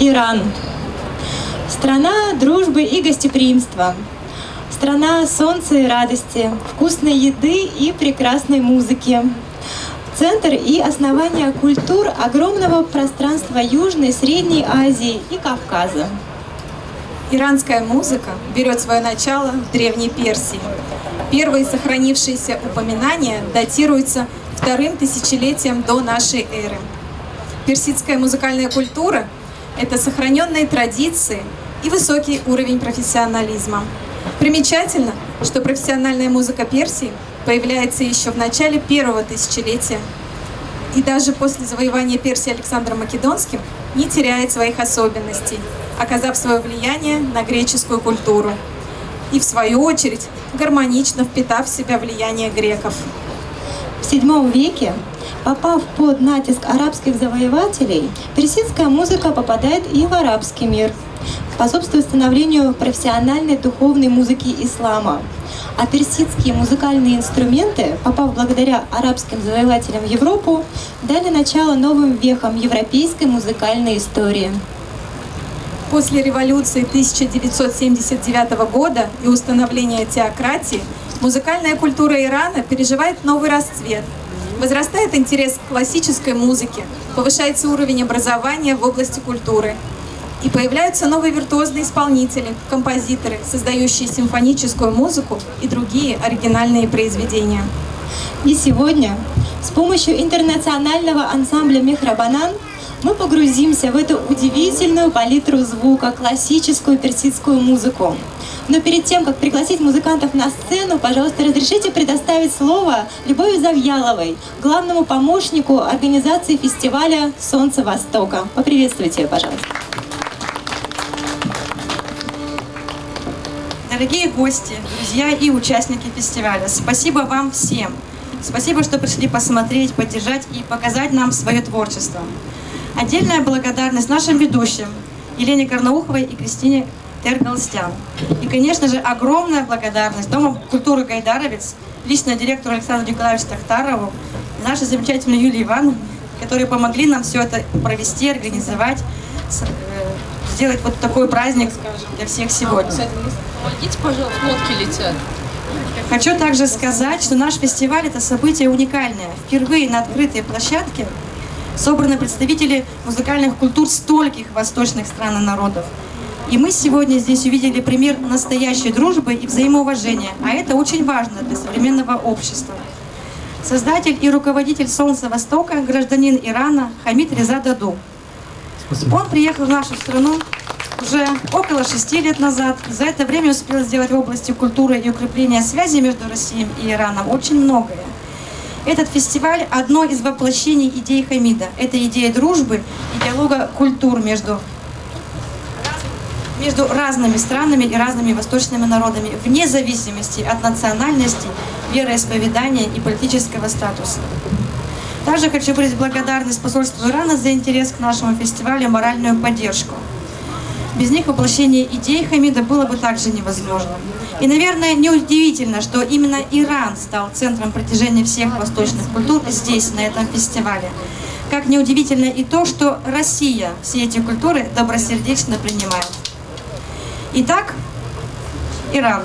Иран. Страна дружбы и гостеприимства. Страна солнца и радости, вкусной еды и прекрасной музыки. Центр и основание культур огромного пространства Южной, Средней Азии и Кавказа. Иранская музыка берет свое начало в Древней Персии. Первые сохранившиеся упоминания датируются вторым тысячелетием до нашей эры. Персидская музыкальная культура – это сохраненные традиции и высокий уровень профессионализма. Примечательно, что профессиональная музыка Персии появляется еще в начале первого тысячелетия и даже после завоевания Персии Александром Македонским не теряет своих особенностей, оказав свое влияние на греческую культуру и, в свою очередь, гармонично впитав в себя влияние греков. В VII веке, попав под натиск арабских завоевателей, персидская музыка попадает и в арабский мир, способствует становлению профессиональной духовной музыки ислама. А персидские музыкальные инструменты, попав благодаря арабским завоевателям в Европу, дали начало новым вехам европейской музыкальной истории. После революции 1979 года и установления теократии музыкальная культура Ирана переживает новый расцвет. Возрастает интерес к классической музыке, повышается уровень образования в области культуры. И появляются новые виртуозные исполнители, композиторы, создающие симфоническую музыку и другие оригинальные произведения. И сегодня с помощью интернационального ансамбля «Мехрабанан» мы погрузимся в эту удивительную палитру звука, классическую персидскую музыку. Но перед тем, как пригласить музыкантов на сцену, пожалуйста, разрешите предоставить слово Любови Завьяловой, главному помощнику организации фестиваля «Солнце Востока». Поприветствуйте ее, пожалуйста. Дорогие гости, друзья и участники фестиваля, спасибо вам всем. Спасибо, что пришли посмотреть, поддержать и показать нам свое творчество. Отдельная благодарность нашим ведущим Елене Карнауховой и Кристине Тергалстян. И, конечно же, огромная благодарность Дому культуры «Гайдаровец», лично директору Александру Николаевичу Тахтарову, нашей замечательной Юлии Ивановне, которые помогли нам все это провести, организовать, сделать вот такой праздник, скажем, для всех сегодня. Помогите, пожалуйста, нотки летят. Хочу также сказать, что наш фестиваль – это событие уникальное. Впервые на открытой площадке собраны представители музыкальных культур стольких восточных стран и народов. И мы сегодня здесь увидели пример настоящей дружбы и взаимоуважения, а это очень важно для современного общества. Создатель и руководитель «Солнца Востока» – гражданин Ирана Хамид Реза Даду. Спасибо. Он приехал в нашу страну уже около 6 лет назад. За это время успел сделать в области культуры и укрепления связи между Россией и Ираном очень многое. Этот фестиваль – одно из воплощений идеи Хамида. Это идея дружбы и диалога культур между разными странами и разными восточными народами, вне зависимости от национальности, вероисповедания и политического статуса. Также хочу выразить благодарность посольству Ирана за интерес к нашему фестивалю и моральную поддержку. Без них воплощение идей Хамида было бы также невозможно. И, наверное, неудивительно, что именно Иран стал центром притяжения всех восточных культур здесь, на этом фестивале. Как неудивительно и то, что Россия все эти культуры добросердечно принимает. Итак, Иран.